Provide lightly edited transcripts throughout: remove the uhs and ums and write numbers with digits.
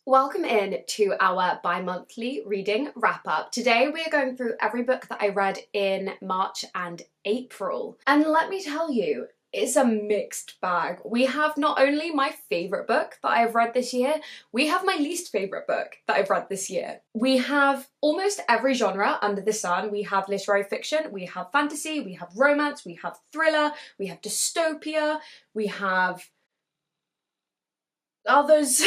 Welcome in to our bi-monthly reading wrap-up. Today we are going through every book that I read in March and April. And let me tell you, it's a mixed bag. We have not only my favourite book that I've read this year, we have my least favourite book that I've read this year. We have almost every genre under the sun. We have literary fiction, we have fantasy, we have romance, we have thriller, we have dystopia, we have others.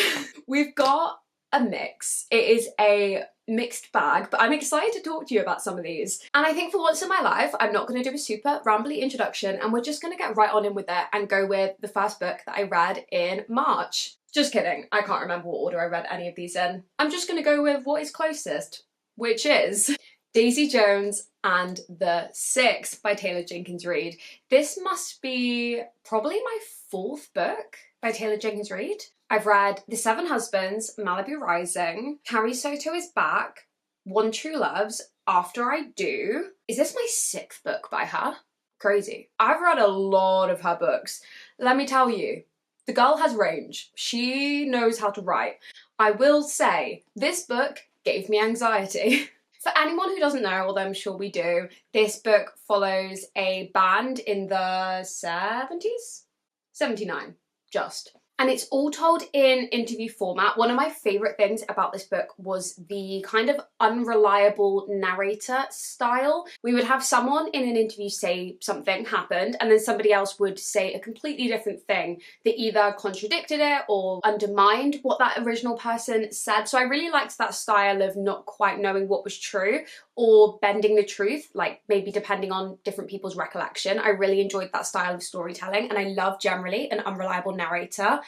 We've got a mix. It is a mixed bag, but I'm excited to talk to you about some of these. And I think for once in my life, I'm not going to do a super rambly introduction and we're just going to get right on in with it and go with the first book that I read in March. Just kidding, I can't remember what order I read any of these in. I'm just going to go with what is closest, which is Daisy Jones and the Six by Taylor Jenkins Reid. This must be probably my fourth book by Taylor Jenkins Reid. I've read The Seven Husbands, Malibu Rising, Carrie Soto is Back, One True Loves, After I Do. Is this my sixth book by her? Crazy. I've read a lot of her books. Let me tell you, the girl has range. She knows how to write. I will say, this book gave me anxiety. For anyone who doesn't know, although I'm sure we do, this book follows a band in the 70s? 79, just. And it's all told in interview format. One of my favourite things about this book was the kind of unreliable narrator style. We would have someone in an interview say something happened and then somebody else would say a completely different thing that either contradicted it or undermined what that original person said. So I really liked that style of not quite knowing what was true or bending the truth, like maybe depending on different people's recollection. I really enjoyed that style of storytelling and I love generally an unreliable narrator.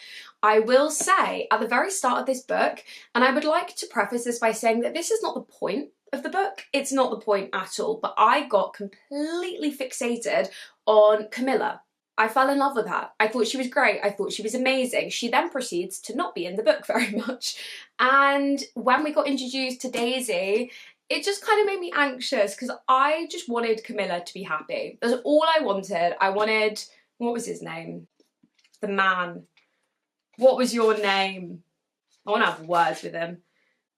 I will say at the very start of this book, and I would like to preface this by saying that this is not the point of the book. It's not the point at all, but I got completely fixated on Camilla. I fell in love with her. I thought she was great. I thought she was amazing. She then proceeds to not be in the book very much. And when we got introduced to Daisy, it just kind of made me anxious because I just wanted Camilla to be happy. That's all I wanted. I wanted, what was his name? The man. What was your name? I want to have words with him.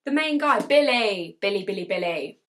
The main guy, Billy. Billy.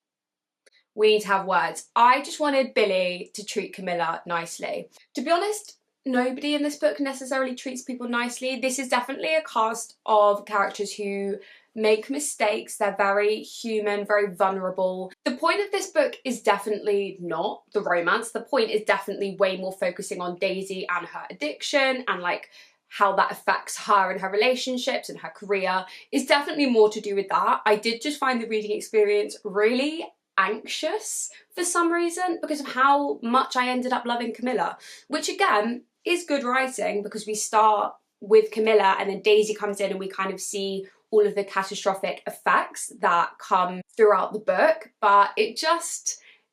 We need to have words. I just wanted Billy to treat Camilla nicely. To be honest, nobody in this book necessarily treats people nicely. This is definitely a cast of characters who make mistakes. They're very human, very vulnerable. The point of this book is definitely not the romance. The point is definitely way more focusing on Daisy and her addiction and like how that affects her and her relationships and her career. Is definitely more to do with that. I did just find the reading experience really anxious for some reason because of how much I ended up loving Camilla, which again is good writing because we start with Camilla and then Daisy comes in and we kind of see all of the catastrophic effects that come throughout the book, but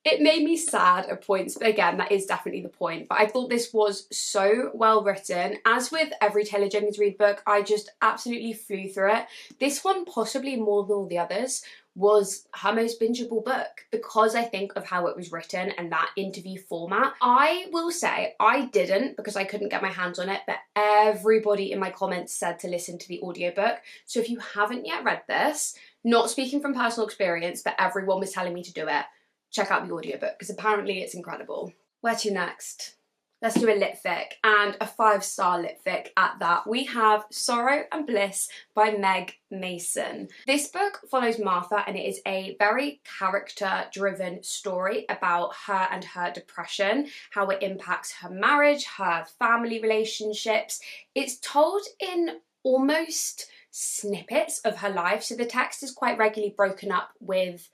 it made me sad at points, but again, that is definitely the point. But I thought this was so well written. As with every Taylor Jenkins Reid book, I just absolutely flew through it. This one, possibly more than all the others, was her most bingeable book because I think of how it was written and that interview format. I will say I didn't because I couldn't get my hands on it, but everybody in my comments said to listen to the audiobook. So if you haven't yet read this, not speaking from personal experience, but everyone was telling me to do it, check out the audiobook because apparently it's incredible. Where to next? Let's do a lit fic, and a 5-star lit fic at that. We have Sorrow and Bliss by Meg Mason. This book follows Martha and it is a very character-driven story about her and her depression, how it impacts her marriage, her family relationships. It's told in almost snippets of her life, so the text is quite regularly broken up with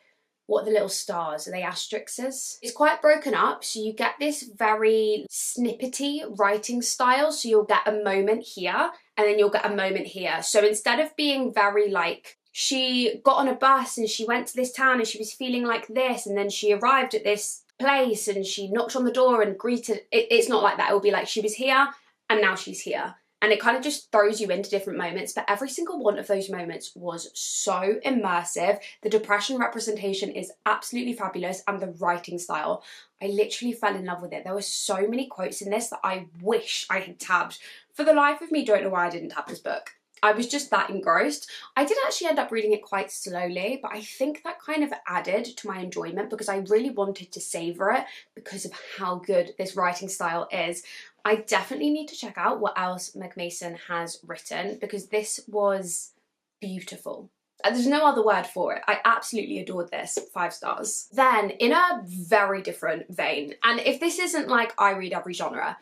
what are the little stars? Are they asterisks? It's quite broken up, so you get this very snippety writing style. So you'll get a moment here, and then you'll get a moment here. So instead of being very like, she got on a bus and she went to this town and she was feeling like this, and then she arrived at this place and she knocked on the door and greeted, it's not like that. It will be like she was here and now she's here. And it kind of just throws you into different moments, but every single one of those moments was so immersive. The depression representation is absolutely fabulous, and the writing style, I literally fell in love with it. There were so many quotes in this that I wish I had tabbed. For the life of me, don't know why I didn't tab this book. I was just that engrossed. I did actually end up reading it quite slowly, but I think that kind of added to my enjoyment because I really wanted to savour it because of how good this writing style is. I definitely need to check out what else McMason has written because this was beautiful. There's no other word for it. I absolutely adored this. 5 stars. Then, in a very different vein, and if this isn't like I read every genre,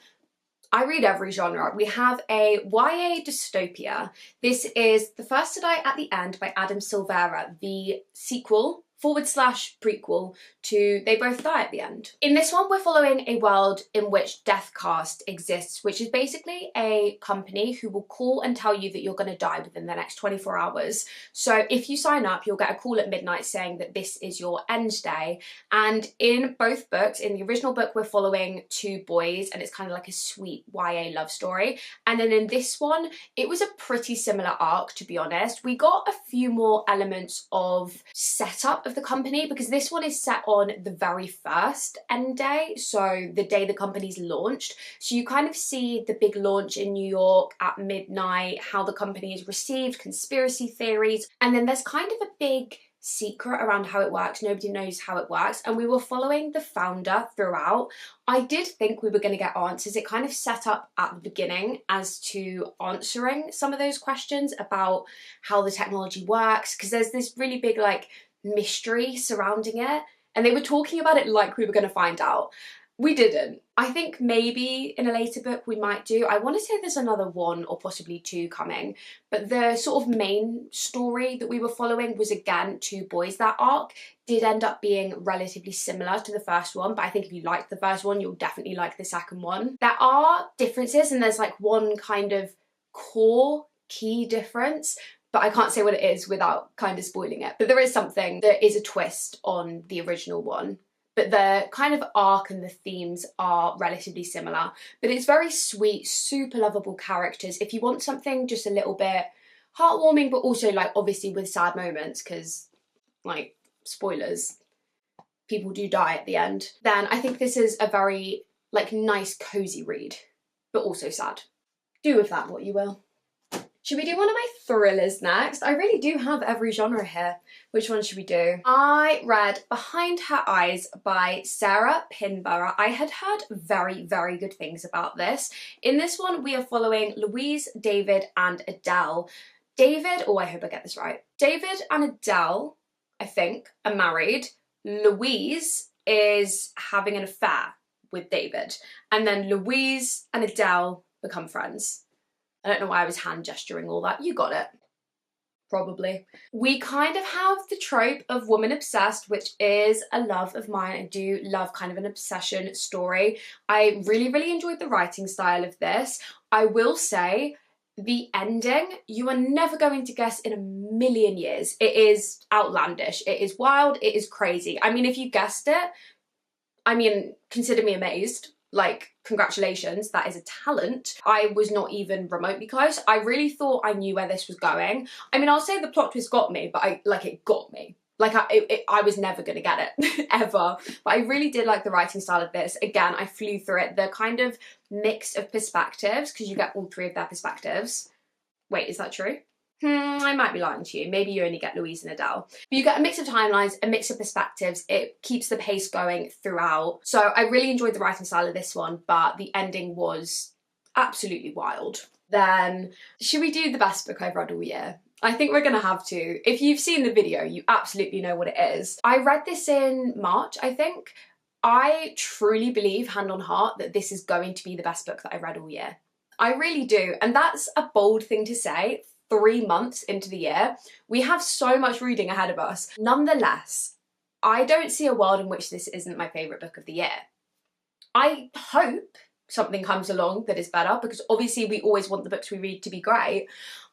I read every genre. We have a YA dystopia. This is The First to Die at the End by Adam Silvera, the sequel / prequel to They Both Die at the End. In this one, we're following a world in which Deathcast exists, which is basically a company who will call and tell you that you're going to die within the next 24 hours. So if you sign up, you'll get a call at midnight saying that this is your end day. And in both books, in the original book, we're following 2 boys, and it's kind of like a sweet YA love story. And then in this one, it was a pretty similar arc, to be honest. We got a few more elements of setup of the company because this one is set on the very first end day, so the day the company's launched. So you kind of see the big launch in New York at midnight, how the company is received, conspiracy theories, and then there's kind of a big secret around how it works. Nobody knows how it works, and we were following the founder throughout. I did think we were going to get answers. It kind of set up at the beginning as to answering some of those questions about how the technology works, because there's this really big like mystery surrounding it, and they were talking about it like we were going to find out. We didn't. I think maybe in a later book we might do. I want to say there's another 1 or possibly 2 coming, but the sort of main story that we were following was again 2 boys. That arc did end up being relatively similar to the first one, but I think if you liked the first one, you'll definitely like the second one. There are differences, and there's like one kind of core key difference, but I can't say what it is without kind of spoiling it. But there is something, there is a twist on the original one. But the kind of arc and the themes are relatively similar. But it's very sweet, super lovable characters. If you want something just a little bit heartwarming, but also like obviously with sad moments, because like spoilers, people do die at the end, then I think this is a very like nice cozy read, but also sad. Do with that what you will. Should we do one of my thrillers next? I really do have every genre here. Which one should we do? I read Behind Her Eyes by Sarah Pinborough. I had heard very, very good things about this. In this one, we are following Louise, David, and Adele. David, oh, I hope I get this right. David and Adele, I think, are married. Louise is having an affair with David. And then Louise and Adele become friends. I don't know why I was hand gesturing all that. You got it. Probably. We kind of have the trope of woman obsessed, which is a love of mine. I do love kind of an obsession story. I really, really enjoyed the writing style of this. I will say the ending, you are never going to guess in a million years. It is outlandish. It is wild. It is crazy. I mean, if you guessed it, I mean, consider me amazed. Like, congratulations, that is a talent. I was not even remotely close. I really thought I knew where this was going. I mean, I'll say the plot twist got me, but it got me. Like, I was never gonna get it, ever. But I really did like the writing style of this. Again, I flew through it. The kind of mix of perspectives, because you get all 3 of their perspectives. Wait, is that true? I might be lying to you. Maybe you only get Louise and Adele. But you get a mix of timelines, a mix of perspectives. It keeps the pace going throughout. So I really enjoyed the writing style of this one, but the ending was absolutely wild. Then, should we do the best book I've read all year? I think we're gonna have to. If you've seen the video, you absolutely know what it is. I read this in March, I think. I truly believe, hand on heart, that this is going to be the best book that I read all year. I really do. And that's a bold thing to say. 3 months into the year. We have so much reading ahead of us. Nonetheless, I don't see a world in which this isn't my favourite book of the year. I hope something comes along that is better, because obviously we always want the books we read to be great.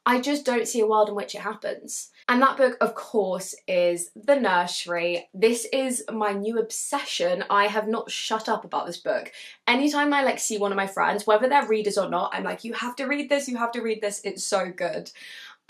I just don't see a world in which it happens. And that book, of course, is The Nursery. This is my new obsession. I have not shut up about this book. Anytime I see one of my friends, whether they're readers or not, I'm like, you have to read this, you have to read this, it's so good.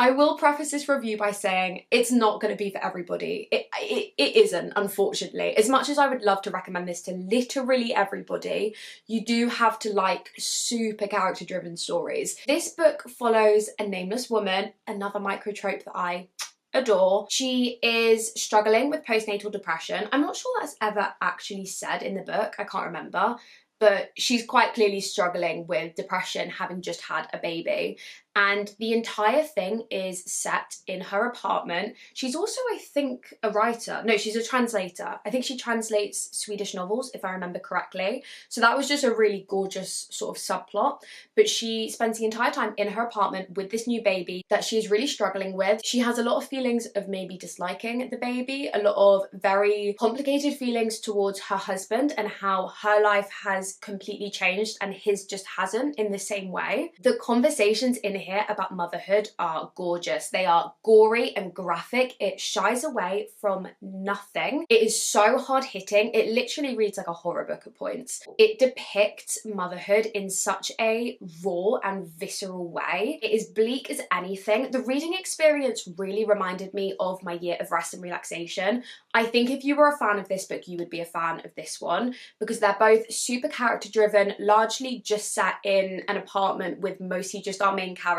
I will preface this review by saying it's not going to be for everybody. It isn't, unfortunately. As much as I would love to recommend this to literally everybody, you do have to like super character-driven stories. This book follows a nameless woman, another micro-trope that I adore. She is struggling with postnatal depression. I'm not sure that's ever actually said in the book, I can't remember, but she's quite clearly struggling with depression, having just had a baby. And the entire thing is set in her apartment. She's also, I think, a writer. No, she's a translator. I think she translates Swedish novels, if I remember correctly. So that was just a really gorgeous sort of subplot. But she spends the entire time in her apartment with this new baby that she is really struggling with. She has a lot of feelings of maybe disliking the baby, a lot of very complicated feelings towards her husband and how her life has completely changed and his just hasn't in the same way. The conversations in here about motherhood are gorgeous. They are gory and graphic. It shies away from nothing. It is so hard-hitting. It literally reads like a horror book at points. It depicts motherhood in such a raw and visceral way. It is bleak as anything. The reading experience really reminded me of my year of rest and relaxation. I think if you were a fan of this book, you would be a fan of this one because they're both super character-driven, largely just set in an apartment with mostly just our main character.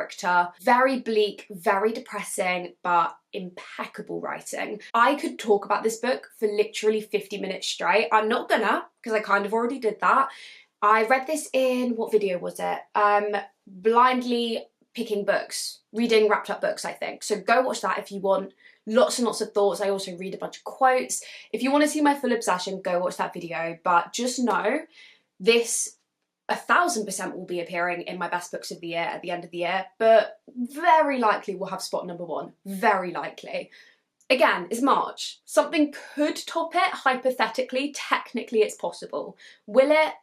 Very bleak, very depressing, but impeccable writing. I could talk about this book for literally 50 minutes straight. I'm not gonna, because I kind of already did that. I read this in, what video was it? Blindly picking books, reading wrapped up books, I think. So go watch that if you want lots and lots of thoughts. I also read a bunch of quotes. If you want to see my full obsession, go watch that video. But just know this 1000% will be appearing in my best books of the year at the end of the year, but very likely will have spot number 1. Very likely. Again, it's March. Something could top it, hypothetically. Technically, it's possible. Will it?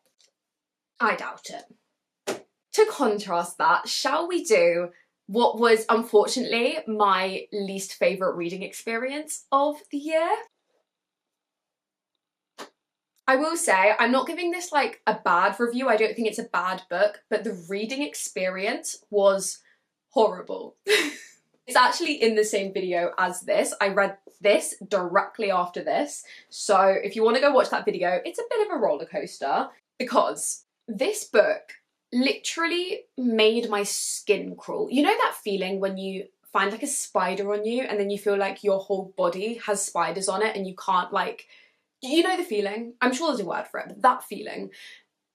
I doubt it. To contrast that, shall we do what was unfortunately my least favourite reading experience of the year? I will say, I'm not giving this like a bad review. I don't think it's a bad book, but the reading experience was horrible. It's actually in the same video as this. I read this directly after this. So if you want to go watch that video, it's a bit of a roller coaster because this book literally made my skin crawl. You know that feeling when you find like a spider on you and then you feel like your whole body has spiders on it and you can't like, you know the feeling? I'm sure there's a word for it, but that feeling.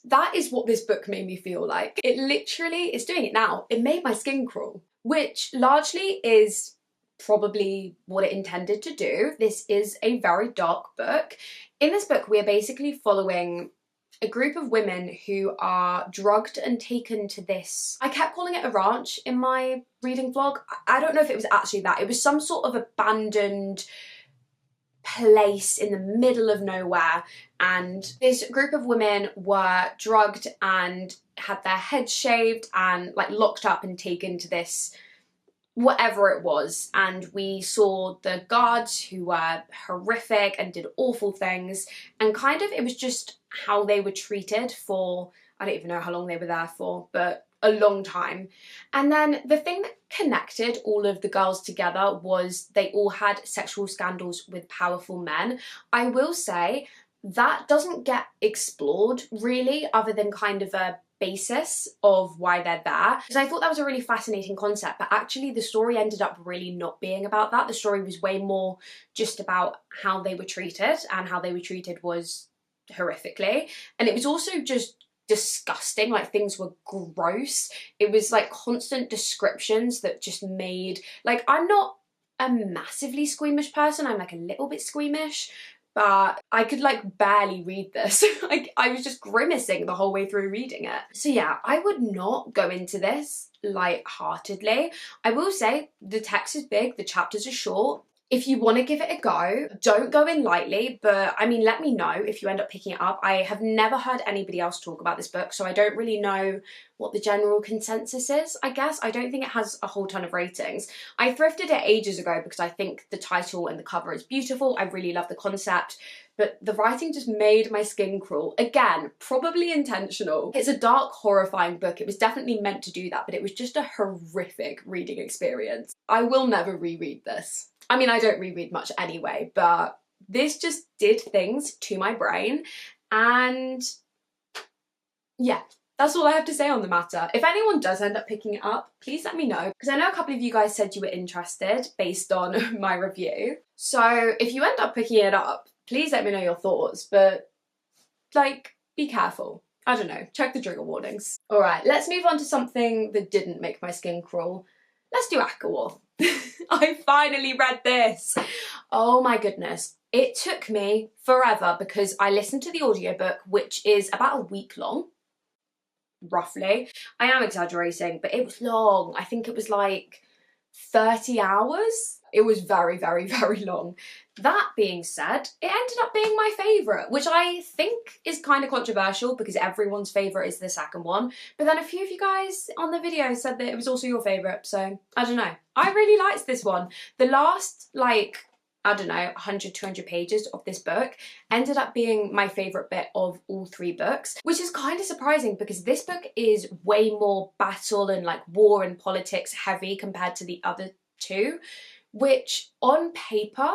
That is what this book made me feel like. It literally is doing it now. It made my skin crawl, which largely is probably what it intended to do. This is a very dark book. In this book, we are basically following a group of women who are drugged and taken to this, I kept calling it a ranch in my reading vlog. I don't know if it was actually that. It was some sort of abandoned place in the middle of nowhere, and this group of women were drugged and had their heads shaved and like locked up and taken to this whatever it was. And we saw the guards who were horrific and did awful things, and kind of it was just how they were treated for, I don't even know how long they were there for, but a long time. And then the thing that connected all of the girls together was they all had sexual scandals with powerful men. I will say that doesn't get explored really, other than kind of a basis of why they're there, because I thought that was a really fascinating concept, but actually the story ended up really not being about that. The story was way more just about how they were treated, and how they were treated was horrifically, and it was also just disgusting. Like, things were gross. It was like constant descriptions that just made, like, I'm not a massively squeamish person, I'm like a little bit squeamish, but I could like barely read this. I was just grimacing the whole way through reading it. So yeah, I would not go into this light-heartedly. I will say the text is big, the chapters are short. If you want to give it a go, don't go in lightly, but I mean, let me know if you end up picking it up. I have never heard anybody else talk about this book, so I don't really know what the general consensus is, I guess. I don't think it has a whole ton of ratings. I thrifted it ages ago because I think the title and the cover is beautiful. I really love the concept, but the writing just made my skin crawl. Again, probably intentional. It's a dark, horrifying book. It was definitely meant to do that, but it was just a horrific reading experience. I will never reread this. I mean, I don't reread much anyway, but this just did things to my brain, and yeah, that's all I have to say on the matter. If anyone does end up picking it up, please let me know, because I know a couple of you guys said you were interested based on my review. So if you end up picking it up, please let me know your thoughts, but like, be careful. I don't know, check the trigger warnings. All right, let's move on to something that didn't make my skin crawl. Let's do ACOWAR. I finally read this. Oh my goodness. It took me forever because I listened to the audiobook, which is about a week long, roughly. I am exaggerating, but it was long. I think it was like 30 hours. It was very, very, very long. That being said, it ended up being my favourite, which I think is kind of controversial because everyone's favourite is the second one. But then a few of you guys on the video said that it was also your favourite, so I don't know. I really liked this one. The last, like, I don't know, 100, 200 pages of this book ended up being my favourite bit of all three books, which is kind of surprising because this book is way more battle and like war and politics heavy compared to the other two, which on paper,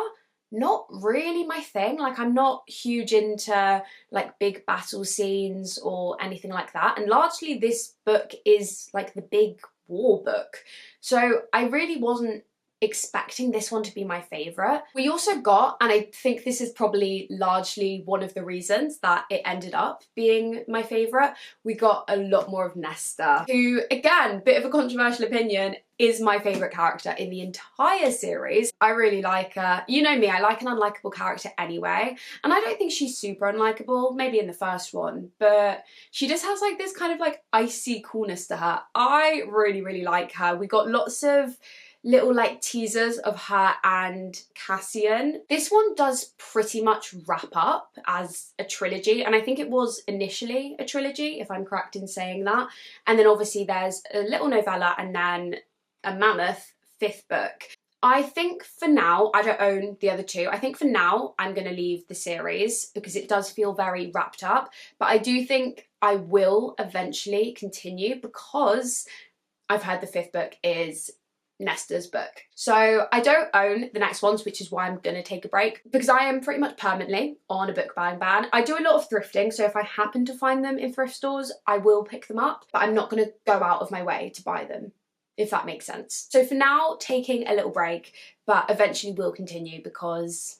not really my thing. Like, I'm not huge into like big battle scenes or anything like that. And largely this book is like the big war book. So I really wasn't expecting this one to be my favourite. We also got, and I think this is probably largely one of the reasons that it ended up being my favourite, we got a lot more of Nesta, who, again, bit of a controversial opinion, is my favourite character in the entire series. I really like her. You know me, I like an unlikable character anyway, and I don't think she's super unlikable, maybe in the first one, but she just has like this kind of like icy coolness to her. I really, really like her. We got lots of little like teasers of her and Cassian. This one does pretty much wrap up as a trilogy, and I think it was initially a trilogy, if I'm correct in saying that. And then obviously there's a little novella and then a mammoth fifth book. I think for now, I don't own the other two. I think for now I'm going to leave the series because it does feel very wrapped up, but I do think I will eventually continue because I've heard the fifth book is Nesta's book. So I don't own the next ones, which is why I'm gonna take a break, because I am pretty much permanently on a book buying ban. I do a lot of thrifting, so if I happen to find them in thrift stores, I will pick them up, but I'm not gonna go out of my way to buy them, if that makes sense. So for now, taking a little break, but eventually will continue because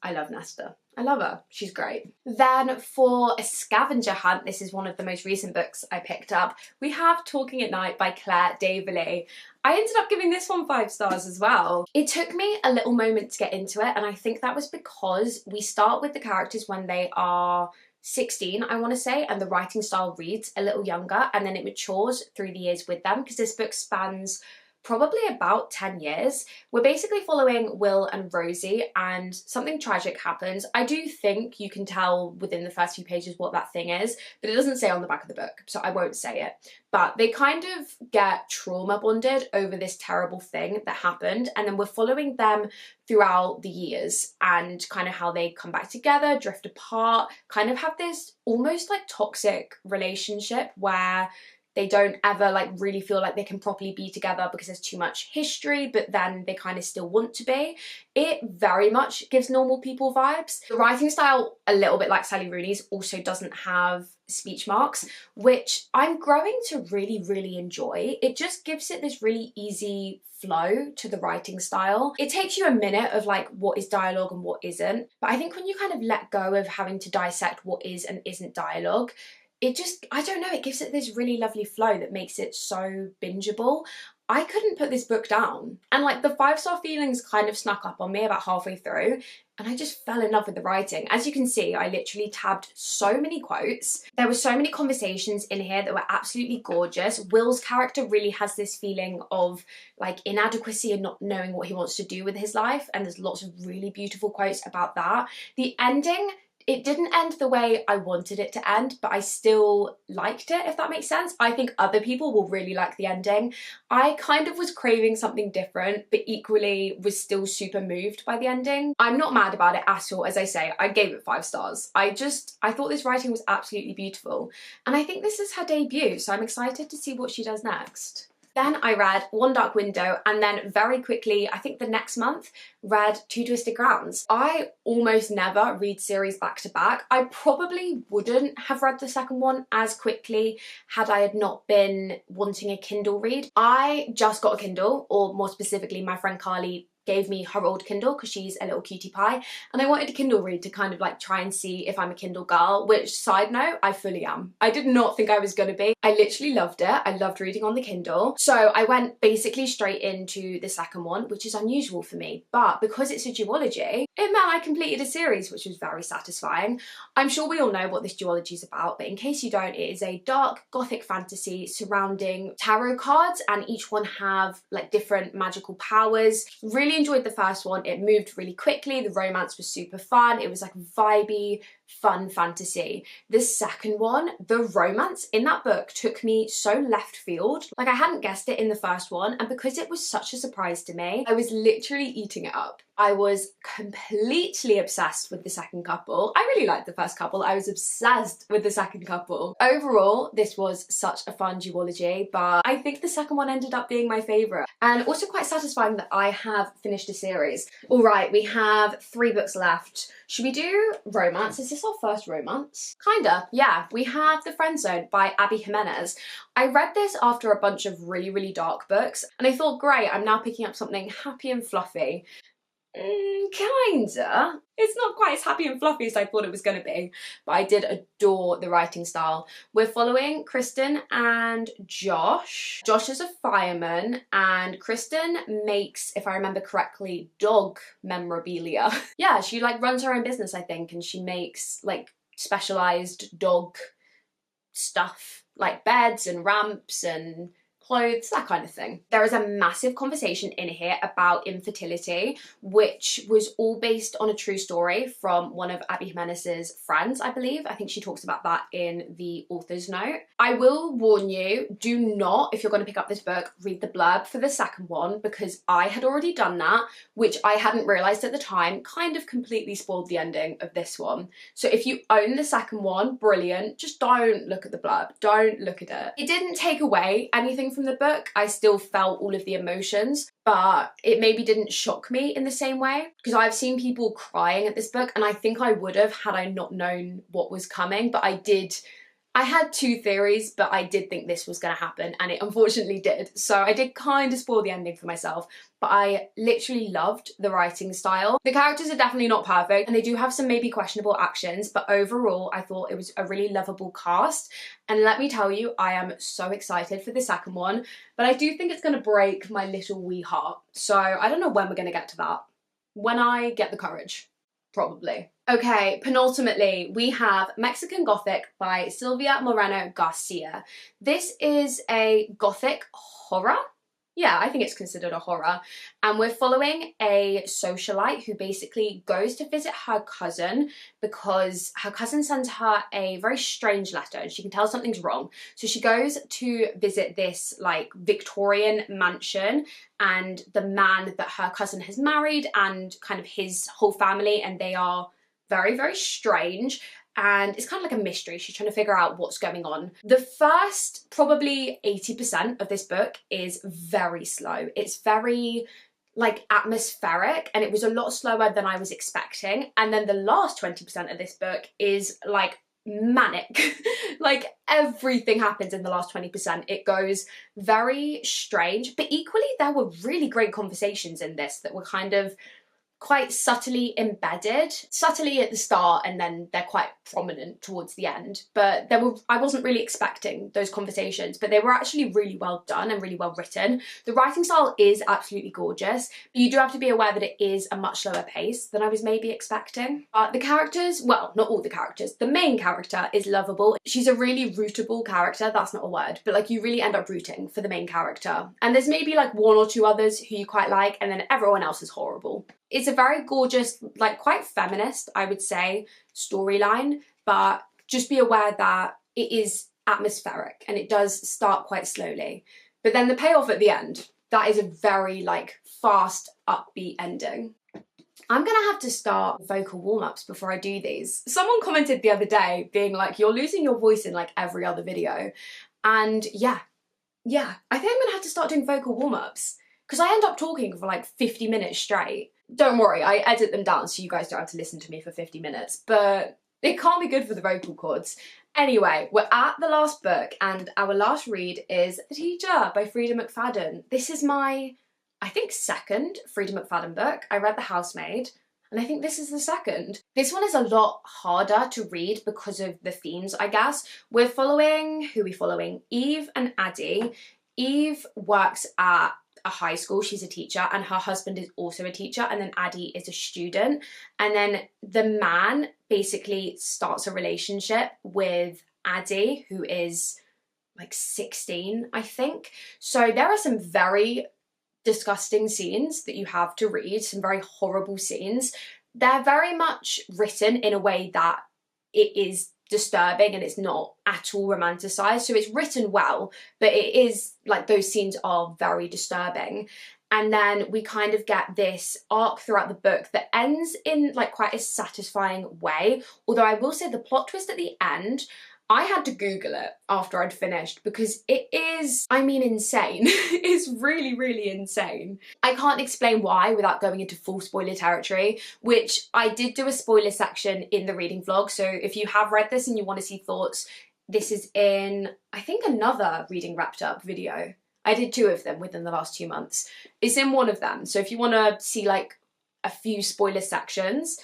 I love Nesta. I love her, she's great. Then for a scavenger hunt, this is one of the most recent books I picked up, we have Talking at Night by Claire Daverly. I ended up giving this one 5 stars as well. It took me a little moment to get into it, and I think that was because we start with the characters when they are 16, I want to say, and the writing style reads a little younger, and then it matures through the years with them, because this book spans probably about 10 years. We're basically following Will and Rosie, and something tragic happens. I do think you can tell within the first few pages what that thing is, but it doesn't say on the back of the book, so I won't say it. But they kind of get trauma bonded over this terrible thing that happened, and then we're following them throughout the years and kind of how they come back together, drift apart, kind of have this almost like toxic relationship where they don't ever like really feel like they can properly be together because there's too much history, but then they kind of still want to be. It very much gives normal people vibes. The writing style, a little bit like Sally Rooney's, also doesn't have speech marks, which I'm growing to really, really enjoy. It just gives it this really easy flow to the writing style. It takes you a minute of like what is dialogue and what isn't, but I think when you kind of let go of having to dissect what is and isn't dialogue, it just, I don't know, it gives it this really lovely flow that makes it so bingeable. I couldn't put this book down. And like the 5-star feelings kind of snuck up on me about halfway through, and I just fell in love with the writing. As you can see, I literally tabbed so many quotes. There were so many conversations in here that were absolutely gorgeous. Will's character really has this feeling of like inadequacy and not knowing what he wants to do with his life, and there's lots of really beautiful quotes about that. The ending, it didn't end the way I wanted it to end, but I still liked it, if that makes sense. I think other people will really like the ending. I kind of was craving something different, but equally was still super moved by the ending. I'm not mad about it at all. As I say, I gave it 5 stars. I thought this writing was absolutely beautiful. And I think this is her debut, so I'm excited to see what she does next. Then I read One Dark Window, and then very quickly, I think the next month, read Two Twisted Grounds. I almost never read series back to back. I probably wouldn't have read the second one as quickly had I had not been wanting a Kindle read. I just got a Kindle, or more specifically, my friend Carly gave me her old Kindle because she's a little cutie pie, and I wanted a Kindle read to kind of like try and see if I'm a Kindle girl, which, side note, I fully am. I did not think I was gonna be. I literally loved it. I loved reading on the Kindle. So I went basically straight into the second one, which is unusual for me, but because it's a duology, it meant I completed a series, which was very satisfying. I'm sure we all know what this duology is about, but in case you don't, it is a dark Gothic fantasy surrounding tarot cards, and each one have like different magical powers. Really enjoyed the first one. It moved really quickly. The romance was super fun. It was like vibey, fun fantasy. The second one, the romance in that book took me so left field. Like I hadn't guessed it in the first one, and because it was such a surprise to me, I was literally eating it up. I was completely obsessed with the second couple. I really liked the first couple. I was obsessed with the second couple. Overall, this was such a fun duology, but I think the second one ended up being my favourite. And also quite satisfying that I have finished a series. All right, we have 3 books left. Should we do romance? Is this our first romance? Kinda, yeah. We have The Friend Zone by Abby Jimenez. I read this after a bunch of really, really dark books, and I thought, great, I'm now picking up something happy and fluffy. Kinda. It's not quite as happy and fluffy as I thought it was going to be, but I did adore the writing style. We're following Kristen and Josh. Josh is a fireman, and Kristen makes, if I remember correctly, dog memorabilia. Yeah, she like runs her own business, I think, and she makes like specialized dog stuff, like beds and ramps and clothes, that kind of thing. There is a massive conversation in here about infertility, which was all based on a true story from one of Abby Jimenez's friends, I believe. I think she talks about that in the author's note. I will warn you, do not, if you're going to pick up this book, read the blurb for the second one, because I had already done that, which I hadn't realised at the time, kind of completely spoiled the ending of this one. So if you own the second one, brilliant, just don't look at the blurb, don't look at it. It didn't take away anything from the book. I still felt all of the emotions, but it maybe didn't shock me in the same way, because I've seen people crying at this book, and I think I would have had I not known what was coming, but I had 2 theories, but I did think this was going to happen, and it unfortunately did. So I did kind of spoil the ending for myself, but I literally loved the writing style. The characters are definitely not perfect, and they do have some maybe questionable actions, but overall I thought it was a really lovable cast. And let me tell you, I am so excited for the second one, but I do think it's going to break my little wee heart. So I don't know when we're going to get to that. When I get the courage. Probably. Okay, penultimately, we have Mexican Gothic by Silvia Moreno-Garcia. This is a Gothic horror. Yeah, I think it's considered a horror. And we're following a socialite who basically goes to visit her cousin because her cousin sends her a very strange letter and she can tell something's wrong. So she goes to visit this like Victorian mansion, and the man that her cousin has married and kind of his whole family, and they are very, very strange. And it's kind of like a mystery. She's trying to figure out what's going on. The first probably 80% of this book is very slow. It's very like atmospheric, and it was a lot slower than I was expecting. And then the last 20% of this book is like manic. Like everything happens in the last 20%. It goes very strange, but equally there were really great conversations in this that were kind of quite subtly embedded, subtly at the start, and then they're quite prominent towards the end. But I wasn't really expecting those conversations, but they were actually really well done and really well written. The writing style is absolutely gorgeous, but you do have to be aware that it is a much slower pace than I was maybe expecting. But the characters, well, not all the characters, the main character is lovable. She's a really rootable character, that's not a word, but like you really end up rooting for the main character. And there's maybe like one or two others who you quite like, and then everyone else is horrible. It's a very gorgeous, like quite feminist, I would say, storyline, but just be aware that it is atmospheric and it does start quite slowly. But then the payoff at the end, that is a very like fast, upbeat ending. I'm gonna have to start vocal warm-ups before I do these. Someone commented the other day being like, you're losing your voice in like every other video. And yeah, I think I'm gonna have to start doing vocal warm-ups because I end up talking for like 50 minutes straight. Don't worry, I edit them down so you guys don't have to listen to me for 50 minutes, but it can't be good for the vocal cords. Anyway, we're at the last book and our last read is The Teacher by Freida McFadden. This is my, I think, second Freida McFadden book. I read The Housemaid and I think this is the second. This one is a lot harder to read because of the themes, I guess. We're following, who are we following? Eve and Addie. Eve works at a high school, she's a teacher, and her husband is also a teacher, and then Addie is a student. And then the man basically starts a relationship with Addie, who is like 16, I think. So there are some very disgusting scenes that you have to read, some very horrible scenes. They're very much written in a way that it is disturbing and it's not at all romanticized, so it's written well, but it is like those scenes are very disturbing. And then we kind of get this arc throughout the book that ends in like quite a satisfying way, although I will say the plot twist at the end, I had to Google it after I'd finished because it is, I mean, insane. It's really, really insane. I can't explain why without going into full spoiler territory, which I did do a spoiler section in the reading vlog. So if you have read this and you want to see thoughts, this is in, I think, another reading wrapped up video. I did 2 of them within the last 2 months. It's in one of them. So if you want to see like a few spoiler sections,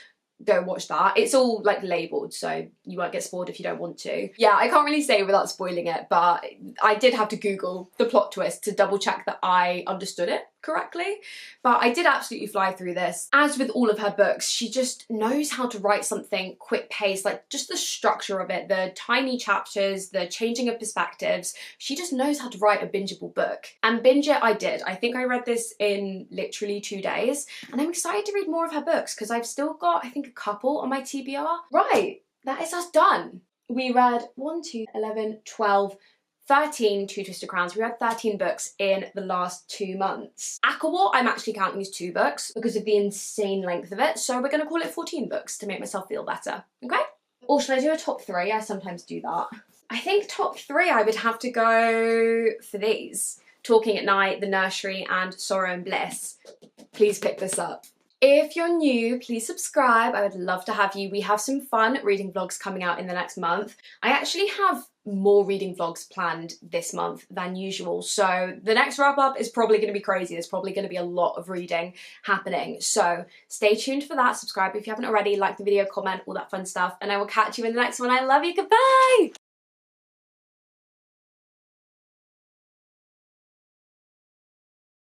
go watch that. It's all like labelled, so you won't get spoiled if you don't want to. Yeah, I can't really say without spoiling it, but I did have to Google the plot twist to double check that I understood it correctly. But I did absolutely fly through this. As with all of her books, she just knows how to write something quick paced, like just the structure of it, the tiny chapters, the changing of perspectives. She just knows how to write a bingeable book. And binge it I did. I think I read this in literally 2 days, and I'm excited to read more of her books because I've still got, I think, a couple on my TBR. Right, that is us done. We read 1, 2, 11, 12, 13 Two Twisted Crowns. We read 13 books in the last 2 months. ACOWAR I'm actually counting as 2 books because of the insane length of it, so we're going to call it 14 books to make myself feel better, okay? Or should I do a top 3? I sometimes do that. I think top 3 I would have to go for these. Talking at Night, The Nursery, and Sorrow and Bliss. Please pick this up. If you're new, please subscribe. I would love to have you. We have some fun reading vlogs coming out in the next month. I actually have more reading vlogs planned this month than usual, so the next wrap up is probably going to be crazy. There's probably going to be a lot of reading happening, so stay tuned for that. Subscribe if you haven't already, like the video, comment, all that fun stuff, and I will catch you in the next one. I love you. Goodbye.